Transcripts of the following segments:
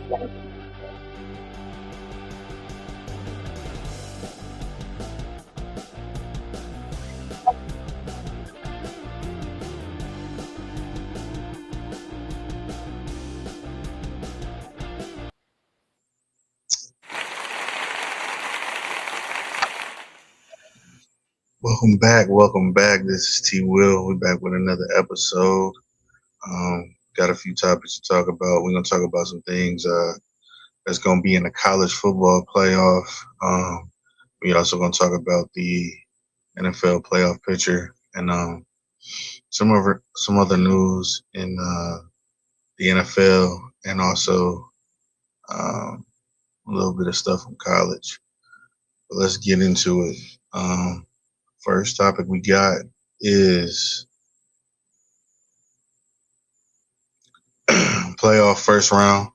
Welcome back. Welcome back. This is T Will. We're back with another episode. Got a few topics to talk about. We're gonna talk about some things that's gonna be in the college football playoff. We also gonna talk about the NFL playoff picture and some other news in the NFL and also a little bit of stuff from college. But let's get into it. First topic we got is playoff first round.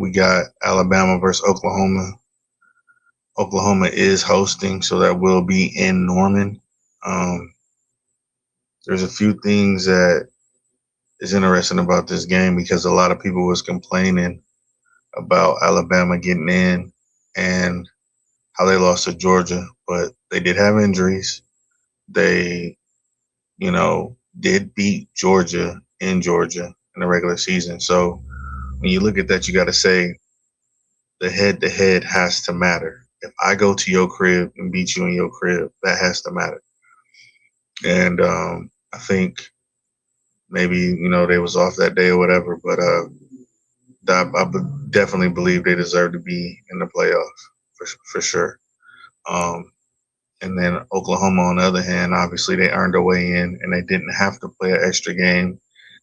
We got Alabama versus Oklahoma. Oklahoma is hosting, so that will be in Norman. Um, there's a few things that is interesting about this game because a lot of people was complaining about Alabama getting in and how they lost to Georgia, but they did have injuries. They, did beat Georgia in the regular season. So when you look at that, you got to say the head to head has to matter. If I go to your crib and beat you in your crib, that has to matter. And I think maybe they was off that day or whatever, but definitely believe they deserve to be in the playoffs for sure. Um, and then Oklahoma, on the other hand, obviously they earned their way in, and they didn't have to play an extra game.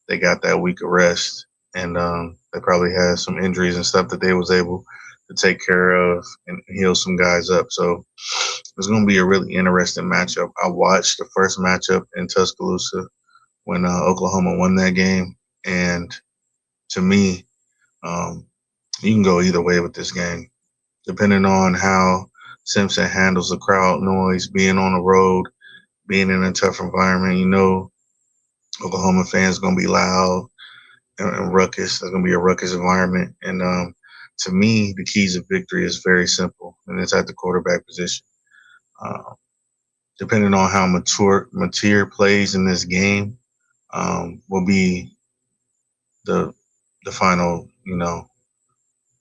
They got that week of rest, and they probably had some injuries and stuff that they was able to take care of and heal some guys up. So it's going to be a really interesting matchup. I watched the first matchup in Tuscaloosa when Oklahoma won that game, and to me, um, you can go either way with this game, depending on how Simpson handles the crowd noise, being on the road, being in a tough environment. Oklahoma fans going to be loud and ruckus. There's going to be a ruckus environment. And to me, the keys of victory is very simple, and it's at the quarterback position. Uh, Depending on how Mateer plays in this game, will be the the final,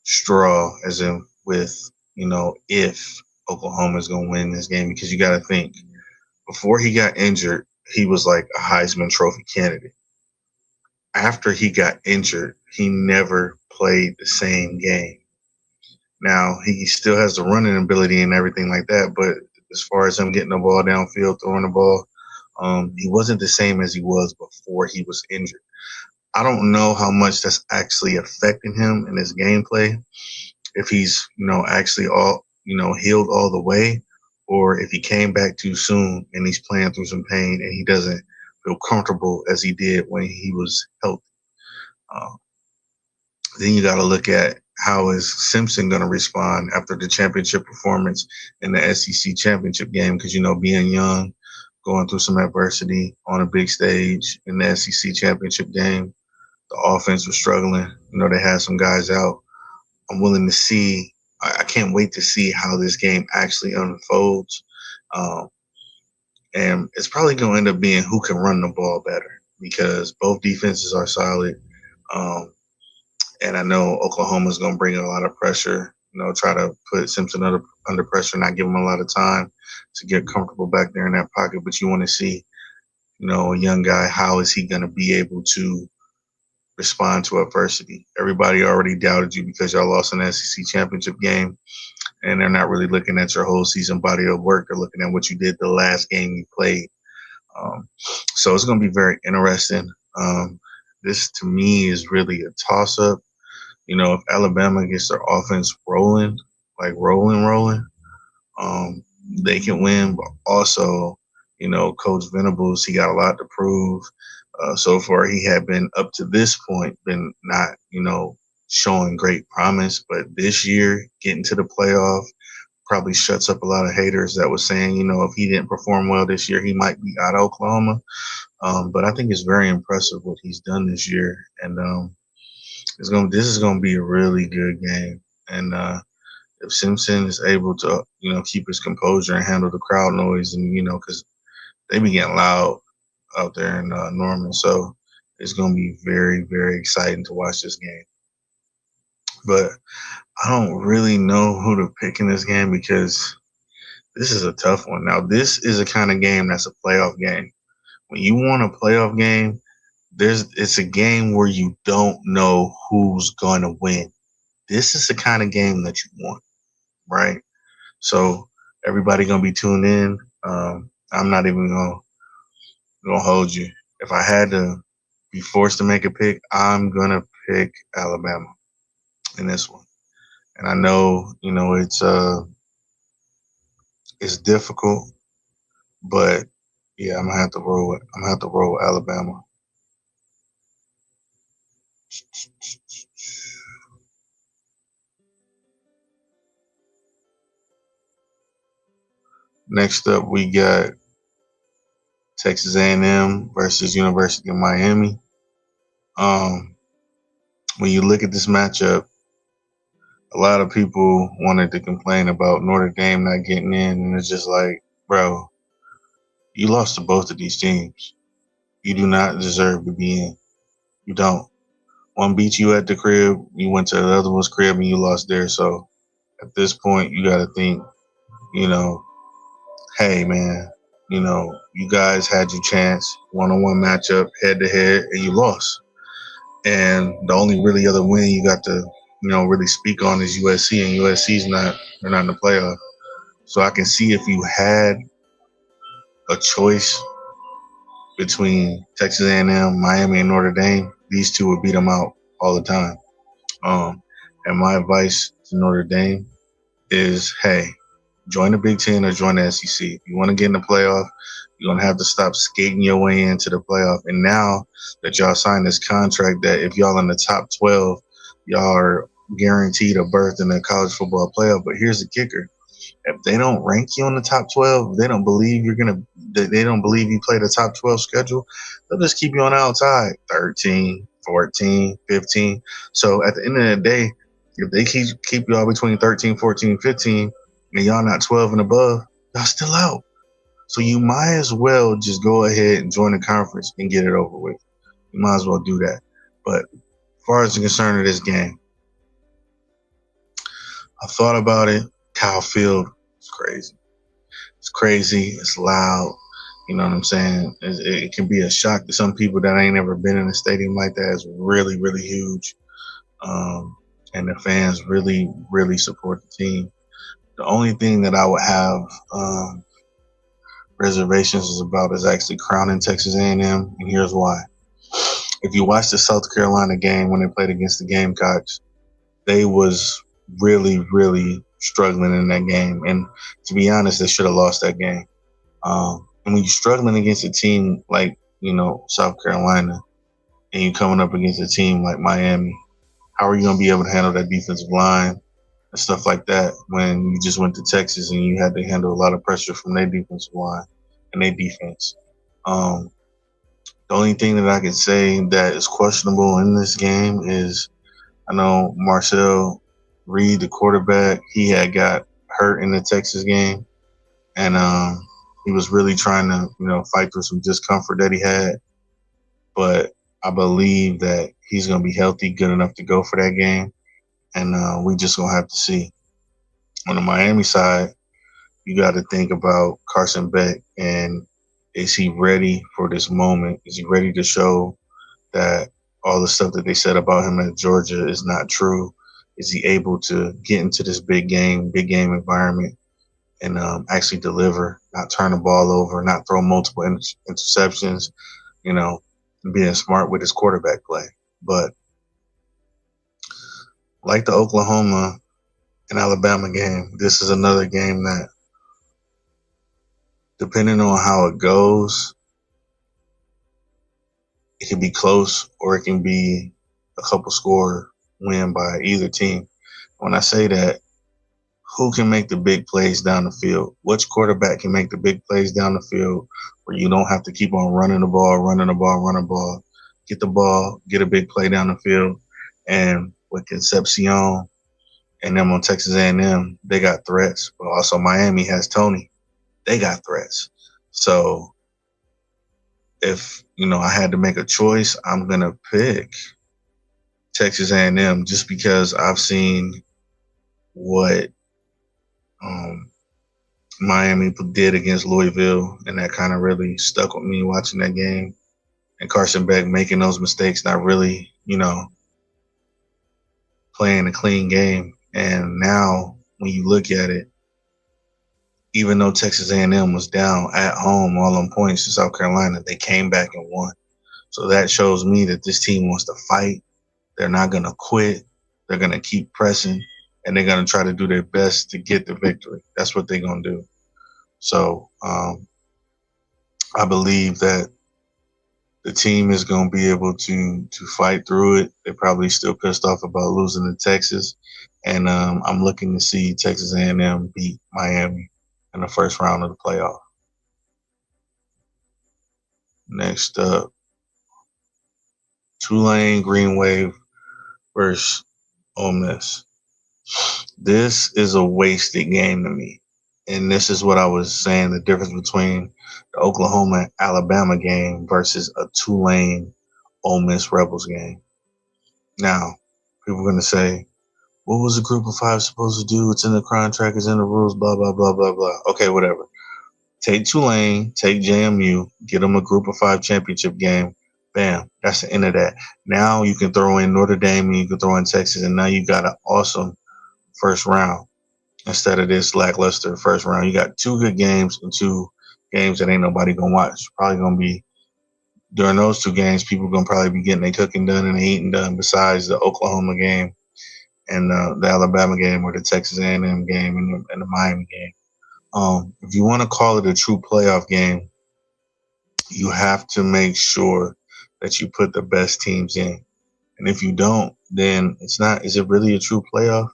straw, as in with if Oklahoma is going to win this game, because you got to think before he got injured, he was like a Heisman Trophy candidate. After he got injured, he never played the same game. Now he still has the running ability and everything like that, but as far as him getting the ball downfield, throwing the ball, he wasn't the same as he was before he was injured. I don't know how much that's actually affecting him in his gameplay. If he's actually all healed all the way, or if he came back too soon and he's playing through some pain and he doesn't feel comfortable as he did when he was healthy. Uh, then you got to look at how is Simpson going to respond after the championship performance in the SEC championship game, because being young, going through some adversity on a big stage in the SEC championship game, the offense was struggling. They had some guys out. I'm willing to see. I can't wait to see how this game actually unfolds. Um, and it's probably going to end up being who can run the ball better, because both defenses are solid. Um, and I know Oklahoma's going to bring a lot of pressure, try to put Simpson under pressure, not give him a lot of time to get comfortable back there in that pocket. But you want to see, a young guy, how is he going to be able to respond to adversity? Everybody already doubted you because y'all lost an SEC championship game, and they're not really looking at your whole season body of work. They're looking at what you did the last game you played. So it's going to be very interesting. This, to me, is really a toss-up. If Alabama gets their offense rolling, like rolling, they can win. But also, Coach Venables, he got a lot to prove. So far, he had been up to this point, been not, showing great promise. But this year, getting to the playoff probably shuts up a lot of haters that was saying, if he didn't perform well this year, he might be out of Oklahoma. But I think it's very impressive what he's done this year. And This is gonna be a really good game, and if Simpson is able to keep his composure and handle the crowd noise, and because they be getting loud out there in Norman, so it's gonna be very very exciting to watch this game. But I don't really know who to pick in this game because this is a tough one. Now, this is a kind of game that's a playoff game. When you want a playoff game, it's a game where you don't know who's going to win. This is the kind of game that you want, right? So everybody gonna be tuned in. I'm not even gonna hold you. If I had to be forced to make a pick, I'm gonna pick Alabama in this one. And I know, it's difficult, but yeah, I'm gonna have to roll it. I'm gonna have to roll with Alabama. Next up, we got Texas A&M versus University of Miami. Um, when you look at this matchup, a lot of people wanted to complain about Notre Dame not getting in, and it's just like, bro, you lost to both of these teams. You do not deserve to be in. You don't. One beat you at the crib, you went to the other one's crib, and you lost there. So at this point, you got to think, you know, hey, man, you guys had your chance, one-on-one matchup, head-to-head, and you lost. And the only really other win you got to, really speak on is USC, and USC's they're not in the playoff. So I can see if you had a choice between Texas A&M, Miami, and Notre Dame, these two would beat them out all the time. And my advice to Notre Dame is, hey, join the Big Ten or join the SEC. If you want to get in the playoff, you're going to have to stop skating your way into the playoff. And now that y'all signed this contract that if y'all in the top 12, y'all are guaranteed a berth in the college football playoff. But here's the kicker. If they don't rank you on the top 12, they don't believe they don't believe you play the top 12 schedule, they'll just keep you on the outside, 13, 14, 15. So at the end of the day, if they keep y'all between 13, 14, 15, and y'all not 12 and above, y'all still out. So you might as well just go ahead and join the conference and get it over with. You might as well do that. But as far as the concern of this game, I thought about it. Kyle Field is crazy. It's crazy. It's loud. You know what I'm saying? It can be a shock to some people that ain't ever been in a stadium like that. It's really, really huge. And the fans really, really support the team. The only thing that I would have reservations is about is actually crowning Texas A&M, and here's why. If you watch the South Carolina game when they played against the Gamecocks, they was really, really struggling in that game. And to be honest, they should have lost that game. And when you're struggling against a team like, South Carolina, and you're coming up against a team like Miami, how are you going to be able to handle that defensive line and stuff like that when you just went to Texas and you had to handle a lot of pressure from their defensive line and their defense? The only thing that I can say that is questionable in this game is I know Marcel Reed, the quarterback, he had got hurt in the Texas game, and he was really trying to, fight through some discomfort that he had. But I believe that he's going to be healthy, good enough to go for that game, and we just going to have to see. On the Miami side, you got to think about Carson Beck, and is he ready for this moment? Is he ready to show that all the stuff that they said about him at Georgia is not true? Is he able to get into this big game environment and actually deliver, not turn the ball over, not throw multiple interceptions, being smart with his quarterback play? But like the Oklahoma and Alabama game, this is another game that, depending on how it goes, it can be close or it can be a couple score win by either team. When I say that, who can make the big plays down the field? Which quarterback can make the big plays down the field where you don't have to keep on running the ball, get the ball, get a big play down the field? And with Concepcion and them on Texas A&M, they got threats. But also Miami has Tony. They got threats. So if I had to make a choice, I'm gonna pick Texas A&M just because I've seen what um, Miami did against Louisville, and that kind of really stuck with me watching that game. And Carson Beck making those mistakes, not really, playing a clean game. And now, when you look at it, even though Texas A&M was down at home all on points to South Carolina, they came back and won. So that shows me that this team wants to fight. They're not going to quit. They're going to keep pressing, and they're going to try to do their best to get the victory. That's what they're going to do. So I believe that the team is going to be able to fight through it. They're probably still pissed off about losing to Texas, and I'm looking to see Texas A&M beat Miami in the first round of the playoff. Next up, Tulane Green Wave versus Ole Miss. This is a wasted game to me. And this is what I was saying, the difference between the Oklahoma Alabama game versus a Tulane Ole Miss Rebels game. Now, people are going to say, what was a group of five supposed to do? It's in the contract, it's in the rules, blah, blah, blah, blah, blah. Okay, whatever. Take Tulane, take JMU, get them a group of five championship game. Bam, that's the end of that. Now you can throw in Notre Dame and you can throw in Texas, and now you got an awesome first round instead of this lackluster first round. You got two good games and two games that ain't nobody going to watch. Probably going to be, during those two games, people going to probably be getting their cooking done and their eating done besides the Oklahoma game and the Alabama game or the Texas A&M game and the Miami game. If you want to call it a true playoff game, you have to make sure that you put the best teams in. And if you don't, then it's not. Is it really a true playoff?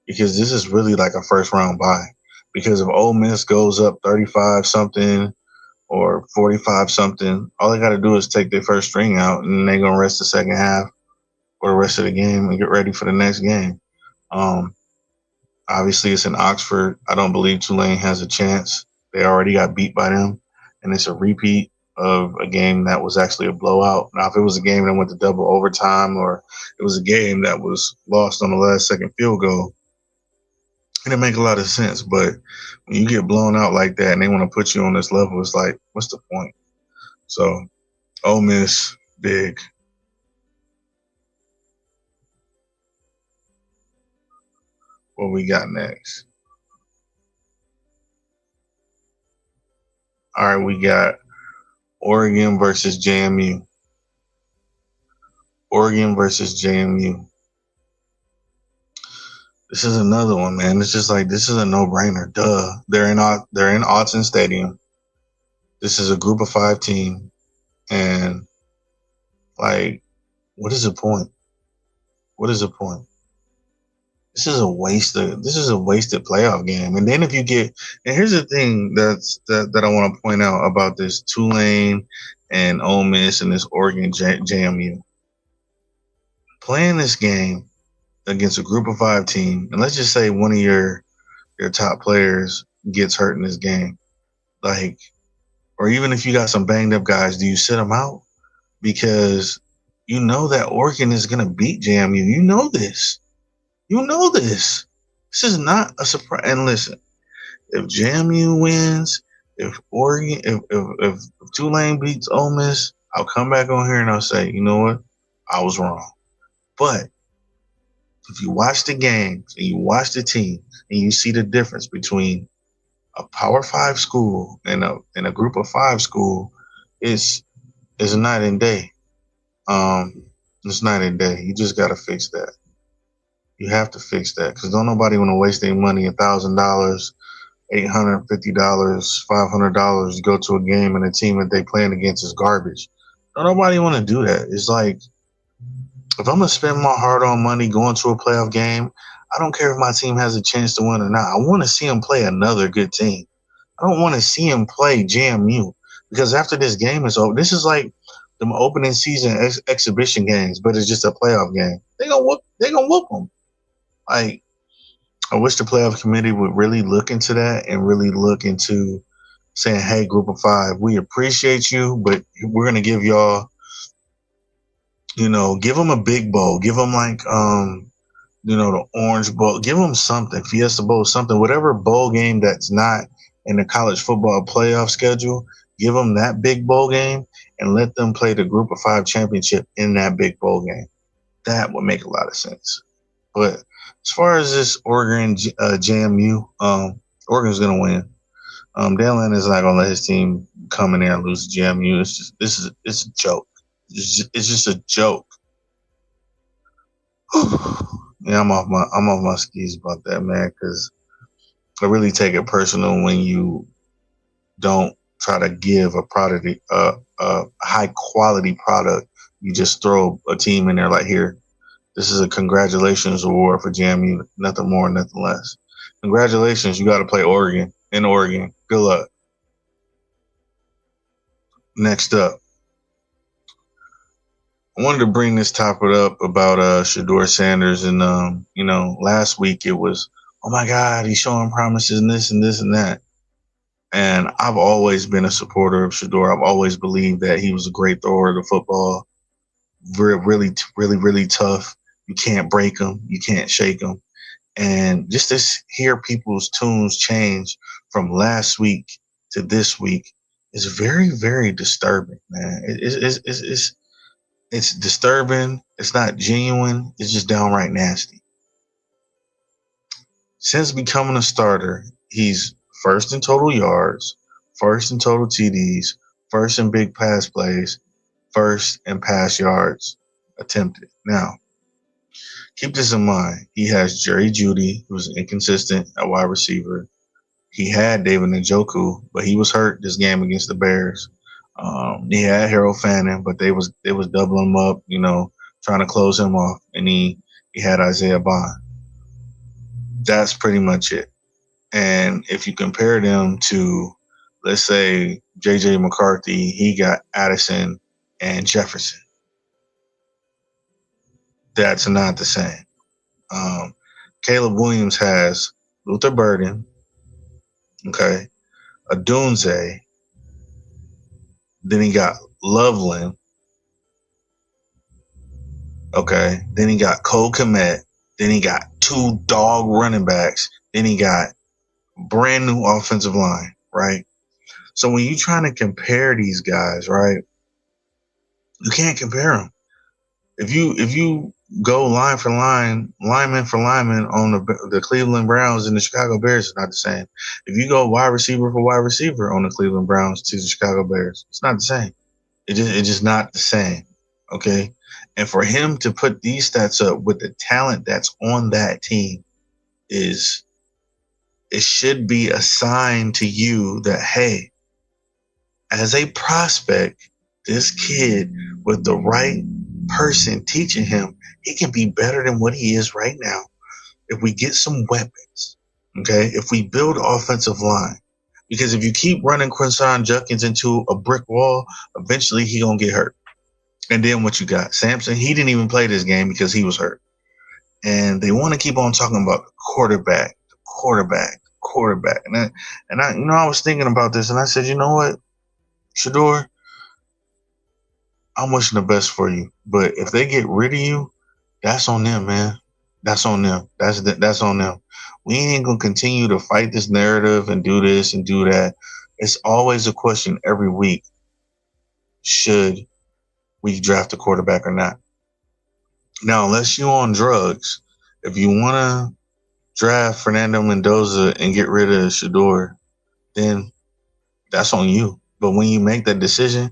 Because this is really like a first round bye. Because if Ole Miss goes up 35 something or 45 something, all they got to do is take their first string out, and they're gonna rest the second half or the rest of the game and get ready for the next game. Obviously, it's in Oxford. I don't believe Tulane has a chance. They already got beat by them, and it's a repeat of a game that was actually a blowout. Now, if it was a game that went to double overtime or it was a game that was lost on the last second field goal, it didn't make a lot of sense. But when you get blown out like that and they want to put you on this level, it's like, what's the point? So, Ole Miss, big. What we got next? All right, we got Oregon versus JMU. Oregon versus JMU. This is another one, man. It's just like, this is a no-brainer. Duh. They're in Autzen Stadium. This is a group of five team, and like, what is the point? What is the point? This is a wasted playoff game. And then if you get, and here's the thing that I want to point out about this Tulane and Ole Miss and this Oregon JMU. Playing this game against a group of five team, and let's just say one of your top players gets hurt in this game, like, or even if you got some banged up guys, do you sit them out? Because you know that Oregon is going to beat JMU. You know this. You know this. This is not a surprise. And listen, if JMU wins, if Oregon, if Tulane beats Ole Miss, I'll come back on here and I'll say, you know what, I was wrong. But if you watch the games and you watch the team and you see the difference between a Power 5 school and a group of five school, it's night and day. It's night and day. You just got to fix that. You have to fix that, because don't nobody want to waste their money, $1,000, $850, $500 to go to a game and a team that they playing against is garbage. Don't nobody want to do that. It's like, if I'm going to spend my hard-earned money going to a playoff game, I don't care if my team has a chance to win or not. I want to see them play another good team. I don't want to see them play JMU, because after this game is over, this is like them opening season exhibition games, but it's just a playoff game. They gonna whoop them. Like, I wish the playoff committee would really look into that and really look into saying, "Hey, Group of Five, we appreciate you, but we're gonna give y'all, give them a big bowl, give them like, the Orange Bowl, give them something, Fiesta Bowl, something, whatever bowl game that's not in the college football playoff schedule, give them that big bowl game and let them play the Group of Five championship in that big bowl game. That would make a lot of sense. But as far as this Oregon JMU, Oregon's gonna win. Dan Lannon is not gonna let his team come in there and lose to JMU. It's a joke. It's just a joke. Yeah, I'm off my skis about that, man, because I really take it personal when you don't try to give a product, a high quality product. You just throw a team in there like, here, this is a congratulations award for JMU, nothing more, nothing less. Congratulations, you got to play Oregon in Oregon. Good luck. Next up, I wanted to bring this topic up about Shedeur Sanders, and last week it was, oh my God, he's showing promises and this and this and that. And I've always been a supporter of Shedeur. I've always believed that he was a great thrower of the football. Really, really, really tough. You can't break him. You can't shake him. And just to hear people's tunes change from last week to this week is very, very disturbing, man. It's disturbing. It's not genuine. It's just downright nasty. Since becoming a starter, he's first in total yards, first in total TDs, first in big pass plays, first in pass yards attempted. Now, keep this in mind. He has Jerry Jeudy, who's inconsistent at wide receiver. He had David Njoku, but he was hurt this game against the Bears. He had Harold Fannin, but they was doubling him up, trying to close him off. And he had Isaiah Bond. That's pretty much it. And if you compare them to, let's say, J.J. McCarthy, he got Addison and Jefferson. That's not the same. Caleb Williams has Luther Burden, okay, Odunze, then he got Loveland, okay, then he got Cole Kmet, then he got two dog running backs, then he got brand new offensive line, right? So when you're trying to compare these guys, right, you can't compare them. If you go line for line, lineman for lineman on the Cleveland Browns and the Chicago Bears, it's not the same. If you go wide receiver for wide receiver on the Cleveland Browns to the Chicago Bears, it's not the same. It's just not the same, okay? And for him to put these stats up with the talent that's on that team it should be a sign to you that, hey, as a prospect, this kid with the right person teaching him, he can be better than what he is right now if we get some weapons, okay? If we build offensive line. Because if you keep running Quinshon Judkins into a brick wall, eventually he going to get hurt. And then what you got? Sampson, he didn't even play this game because he was hurt. And they want to keep on talking about the quarterback. And I was thinking about this, and I said, you know what, Shedeur, I'm wishing the best for you. But if they get rid of you, that's on them, man. That's on them. That's on them. We ain't going to continue to fight this narrative and do this and do that. It's always a question every week. Should we draft a quarterback or not? Now, unless you're on drugs, if you want to draft Fernando Mendoza and get rid of Shedeur, then that's on you. But when you make that decision,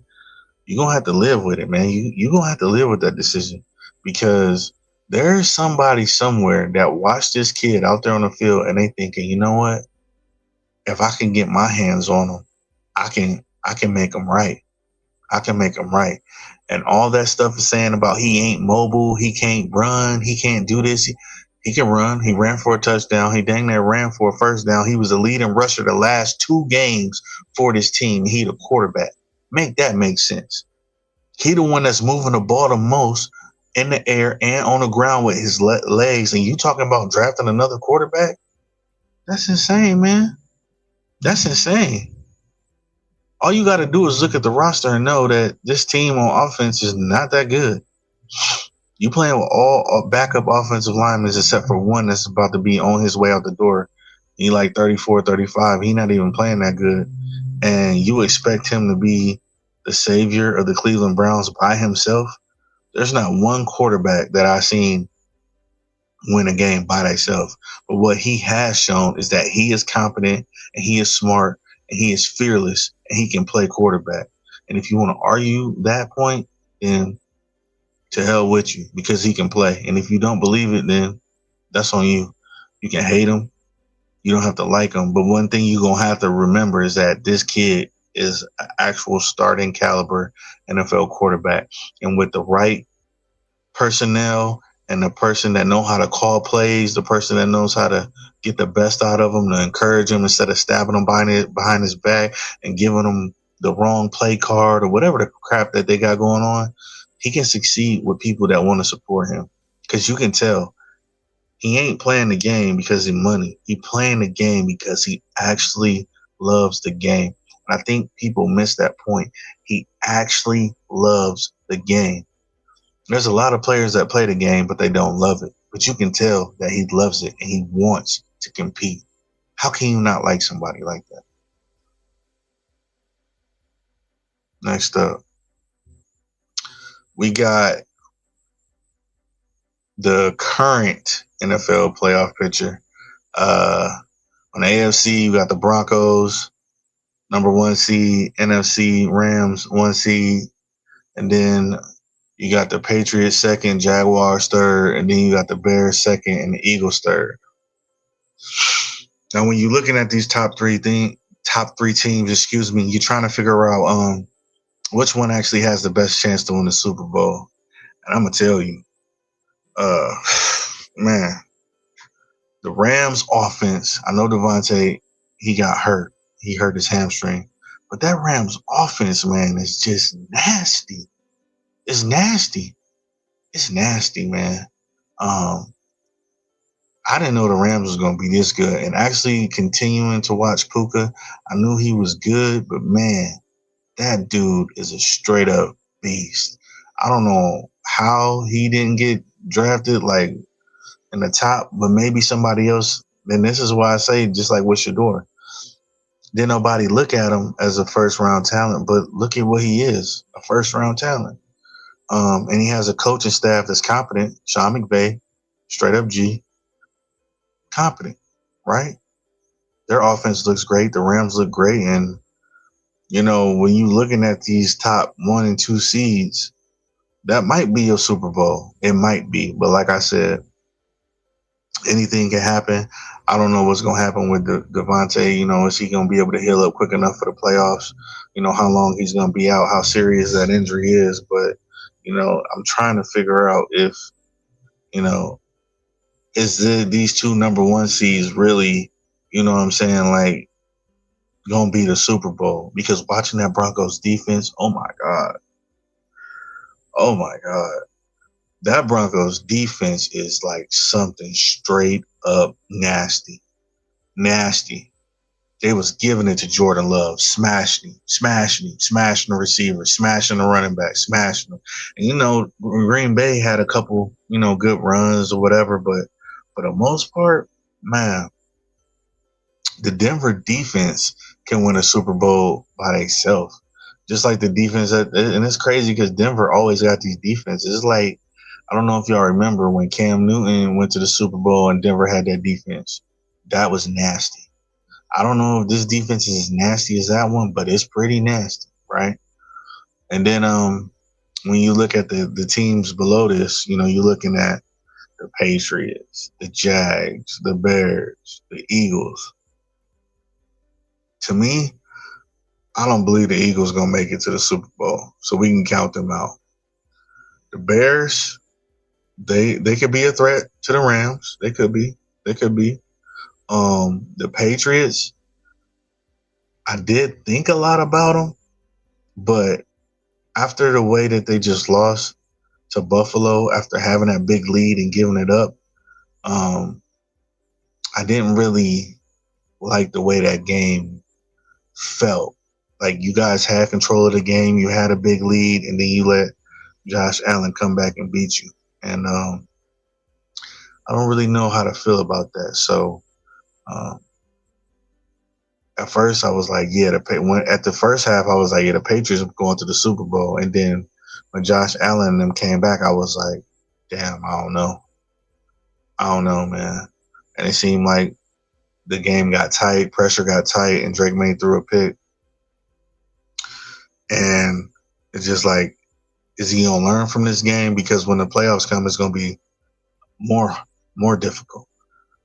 you're going to have to live with it, man. You're going to have to live with that decision because there's somebody somewhere that watched this kid out there on the field and they thinking, you know what? If I can get my hands on him, I can make him right. I can make him right. And all that stuff is saying about he ain't mobile, he can't run, he can't do this. He can run. He ran for a touchdown. He dang near ran for a first down. He was the leading rusher the last 2 games for this team. He the quarterback. Make that make sense. He the one that's moving the ball the most in the air and on the ground with his legs. And you talking about drafting another quarterback? That's insane, man. That's insane. All you got to do is look at the roster and know that this team on offense is not that good. You playing with all backup offensive linemen except for one that's about to be on his way out the door. He like 34, 35. He not even playing that good. And you expect him to be the savior of the Cleveland Browns by himself? There's not one quarterback that I've seen win a game by themselves. But what he has shown is that he is competent and he is smart and he is fearless and he can play quarterback. And if you want to argue that point, then to hell with you because he can play. And if you don't believe it, then that's on you. You can hate him. You don't have to like him. But one thing you're going to have to remember is that this kid is an actual starting caliber NFL quarterback. And with the right personnel and the person that know how to call plays, the person that knows how to get the best out of him, to encourage him instead of stabbing him behind his back and giving him the wrong play card or whatever the crap that they got going on, he can succeed with people that want to support him. Because you can tell he ain't playing the game because of money. He playing the game because he actually loves the game. And I think people miss that point. He actually loves the game. There's a lot of players that play the game, but they don't love it. But you can tell that he loves it and he wants to compete. How can you not like somebody like that? Next up, we got the current NFL playoff picture. On the AFC, you got the Broncos, number 1 seed, NFC Rams 1 seed, and then you got the Patriots second, Jaguars third, and then you got the Bears second and the Eagles third. Now, when you're looking at these top three teams, you're trying to figure out which one actually has the best chance to win the Super Bowl. And I'm gonna tell you, man, the Rams offense. I know Devontae, he got hurt. He hurt his hamstring, but that Rams offense, man, is just nasty. It's nasty. It's nasty, man. I didn't know the Rams was going to be this good. And actually continuing to watch Puka, I knew he was good, but man, that dude is a straight up beast. I don't know how he didn't get drafted like in the top, but maybe somebody else. And this is why I say, just like with Shador, didn't nobody look at him as a first round talent, but look at what he is, a first round talent. And he has a coaching staff that's competent. Sean McVay, straight up G, competent, right? Their offense looks great. The Rams look great. And, you know, when you're looking at these top 1 and 2 seeds, that might be your Super Bowl. It might be. But like I said, anything can happen. I don't know what's going to happen with Devontae. You know, is he going to be able to heal up quick enough for the playoffs? You know, how long he's going to be out, how serious that injury is. But, you know, I'm trying to figure out if, you know, is these two number 1 seeds really, you know what I'm saying, like, going to be the Super Bowl? Because watching that Broncos defense, oh, my God. Oh, my God. That Broncos defense is like something straight up nasty. Nasty. They was giving it to Jordan Love, smashing the receiver, smashing the running back, smashing them. And, you know, Green Bay had a couple, you know, good runs or whatever, but for the most part, man, the Denver defense can win a Super Bowl by themselves. Just like the defense, and it's crazy because Denver always got these defenses. It's like, I don't know if y'all remember when Cam Newton went to the Super Bowl and Denver had that defense. That was nasty. I don't know if this defense is as nasty as that one, but it's pretty nasty, right? And then when you look at the teams below this, you know, you're looking at the Patriots, the Jags, the Bears, the Eagles. To me, I don't believe the Eagles going to make it to the Super Bowl, so we can count them out. The Bears, they could be a threat to the Rams. They could be. The Patriots, I did think a lot about them, but after the way that they just lost to Buffalo after having that big lead and giving it up, um, I didn't really like the way that game felt. Like you guys had control of the game, you had a big lead, and then you let Josh Allen come back and beat you. And I don't really know how to feel about that. So um, at first, I was like, yeah, at the first half, I was like, yeah, the Patriots are going to the Super Bowl. And then when Josh Allen and them came back, I was like, damn, I don't know. I don't know, man. And it seemed like the game got tight, pressure got tight, and Drake May threw a pick. And it's just like, is he gonna learn from this game? Because when the playoffs come, it's gonna be more more difficult.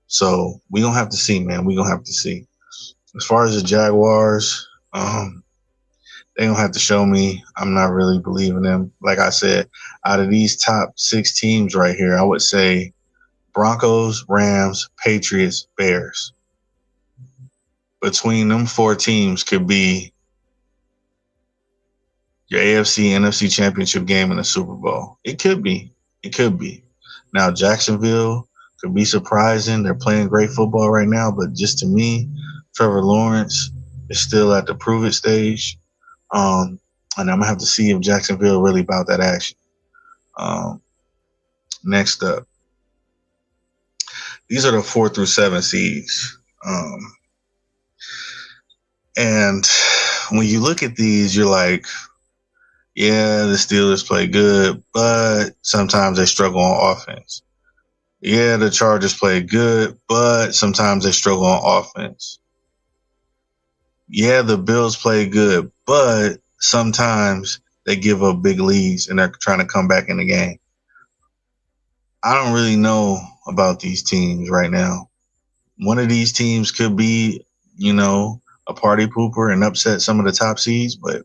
So we gonna have to see, man. We gonna have to see. As far as the Jaguars, they gonna have to show me. I'm not really believing them. Like I said, out of these top 6 teams right here, I would say Broncos, Rams, Patriots, Bears. Between them 4 teams could be your AFC, NFC championship game in the Super Bowl. It could be. It could be. Now, Jacksonville could be surprising. They're playing great football right now, but just to me, Trevor Lawrence is still at the prove it stage. And I'm going to have to see if Jacksonville really about that action. Next up, these are the 4 through 7 seeds. And when you look at these, you're like, yeah, the Steelers play good, but sometimes they struggle on offense. Yeah, the Chargers play good, but sometimes they struggle on offense. Yeah, the Bills play good, but sometimes they give up big leads and they're trying to come back in the game. I don't really know about these teams right now. One of these teams could be, a party pooper and upset some of the top seeds, but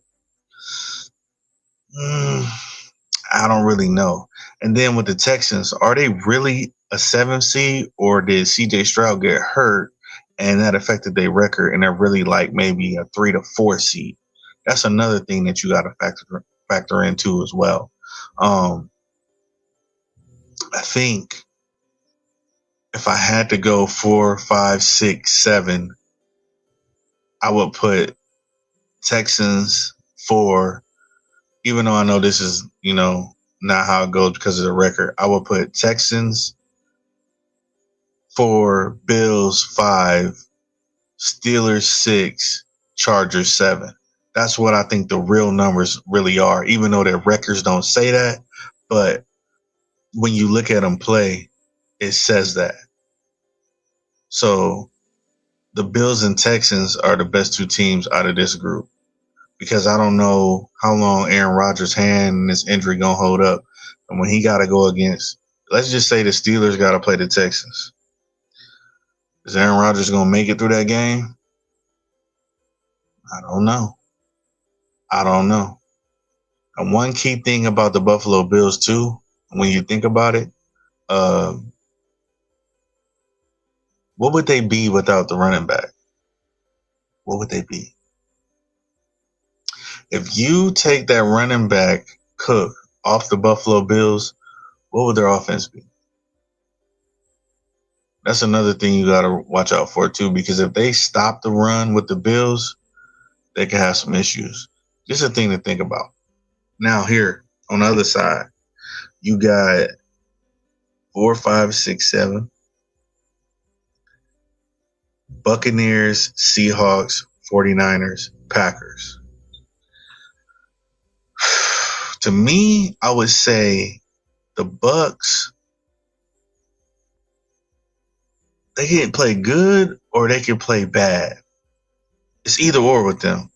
I don't really know. And then with the Texans, are they really a 7 seed, or did CJ Stroud get hurt and that affected their record and they're really like maybe a 3 to 4 seed? That's another thing that you got to factor into as well. I think if I had to go 4, 5, 6, 7, I would put Texans 4. Even though I know this is, not how it goes because of the record, I would put Texans 4, Bills 5, Steelers 6, Chargers 7. That's what I think the real numbers really are, even though their records don't say that. But when you look at them play, it says that. So the Bills and Texans are the best 2 teams out of this group, because I don't know how long Aaron Rodgers' hand and his injury going to hold up. And when he got to go against, let's just say the Steelers got to play the Texans. Is Aaron Rodgers going to make it through that game? I don't know. And one key thing about the Buffalo Bills, too, when you think about it, what would they be without the running back? What would they be? If you take that running back, Cook, off the Buffalo Bills, what would their offense be? That's another thing you got to watch out for, too, because if they stop the run with the Bills, they could have some issues. Just a thing to think about. Now, here on the other side, you got 4, 5, 6, 7. Buccaneers, Seahawks, 49ers, Packers. To me, I would say the Bucs, they can play good or they can play bad. It's either or with them.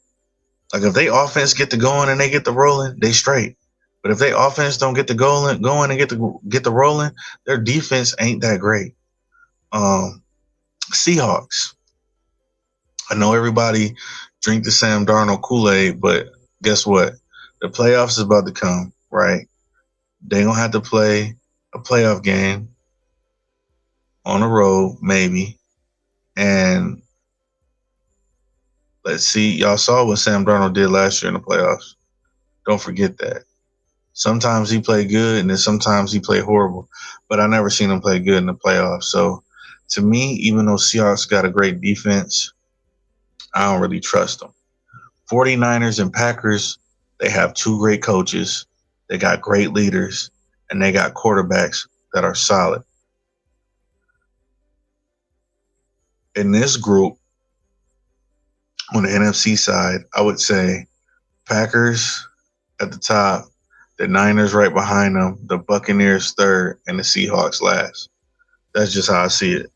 Like if they offense get the going and they get the rolling, they straight. But if they offense don't get the going and get the rolling, their defense ain't that great. Seahawks. I know everybody drink the Sam Darnold Kool-Aid, but guess what? The playoffs is about to come, right? They're going to have to play a playoff game on the road, maybe. And let's see. Y'all saw what Sam Darnold did last year in the playoffs. Don't forget that. Sometimes he played good, and then sometimes he played horrible. But I never seen him play good in the playoffs. So to me, even though Seahawks got a great defense, I don't really trust them. 49ers and Packers, they have two great coaches. They got great leaders, and they got quarterbacks that are solid. In this group, on the NFC side, I would say Packers at the top, the Niners right behind them, the Buccaneers third, and the Seahawks last. That's just how I see it.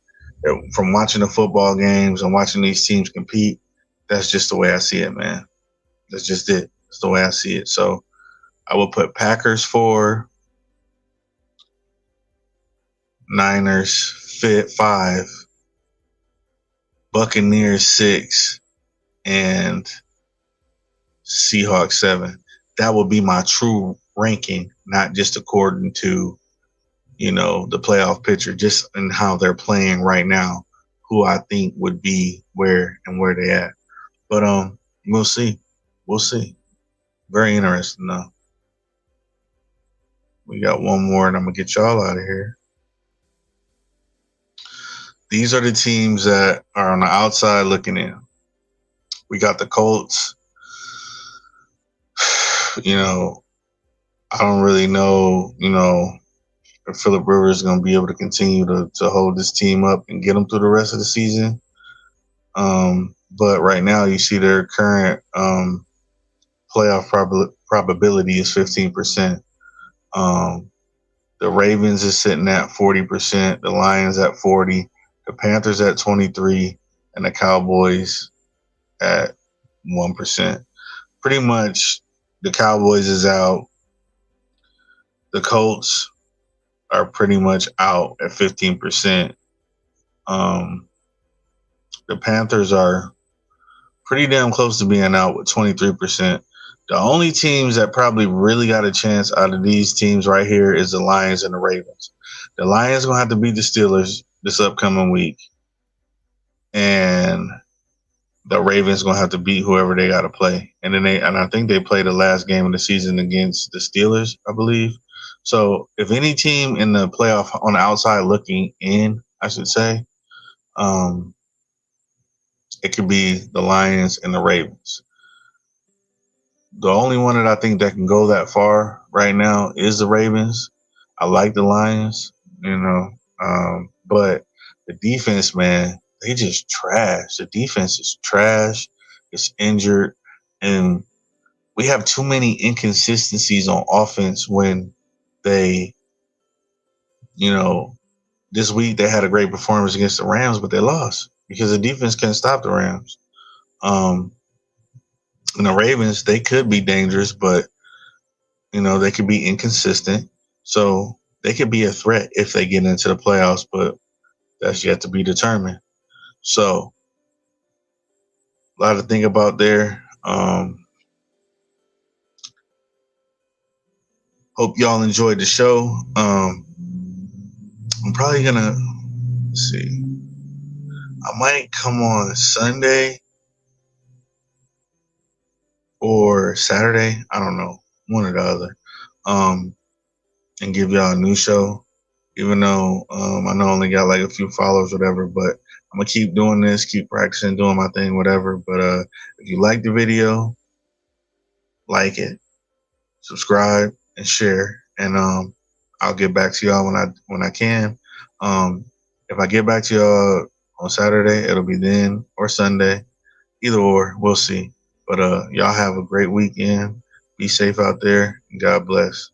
From watching the football games and watching these teams compete, that's just the way I see it, man. That's just it. That's the way I see it. So I will put Packers 4, Niners 5, Buccaneers 6, and Seahawks 7. That will be my true ranking, not just according to, the playoff picture, just in how they're playing right now, who I think would be where they at. But we'll see. We'll see. Very interesting though. We got one more and I'm gonna get y'all out of here. These are the teams that are on the outside looking in. We got the Colts. I don't really know, if Phillip Rivers is going to be able to continue to hold this team up and get them through the rest of the season. But right now, you see their current playoff probability is 15%. The Ravens is sitting at 40%, the Lions at 40%, the Panthers at 23%, and the Cowboys at 1%. Pretty much, the Cowboys is out. The Colts are pretty much out at 15%. The Panthers are pretty damn close to being out with 23%. The only teams that probably really got a chance out of these teams right here is the Lions and the Ravens. The Lions going to have to beat the Steelers this upcoming week. And the Ravens going to have to beat whoever they got to play. And I think they play the last game of the season against the Steelers, I believe. So if any team in the playoff on the outside looking in, I should say, it could be the Lions and the Ravens. The only one that I think that can go that far right now is the Ravens. I like the Lions, but the defense, man, they just trash. The defense is trash. It's injured. And we have too many inconsistencies on offense when they, this week they had a great performance against the Rams, but they lost because the defense couldn't stop the Rams. And the Ravens, they could be dangerous, but, they could be inconsistent. So they could be a threat if they get into the playoffs, but that's yet to be determined. So a lot to think about there. Hope y'all enjoyed the show. I'm probably going to see. I might come on Sunday or Saturday. I don't know. One or the other. And give y'all a new show. Even though I know I only got like a few followers, whatever, but I'm going to keep doing this, keep practicing, doing my thing, whatever. But if you like the video, like it, subscribe, and share. And I'll get back to y'all when I can. If I get back to y'all on Saturday, it'll be then or Sunday. Either or, we'll see. But y'all have a great weekend. Be safe out there. And God bless.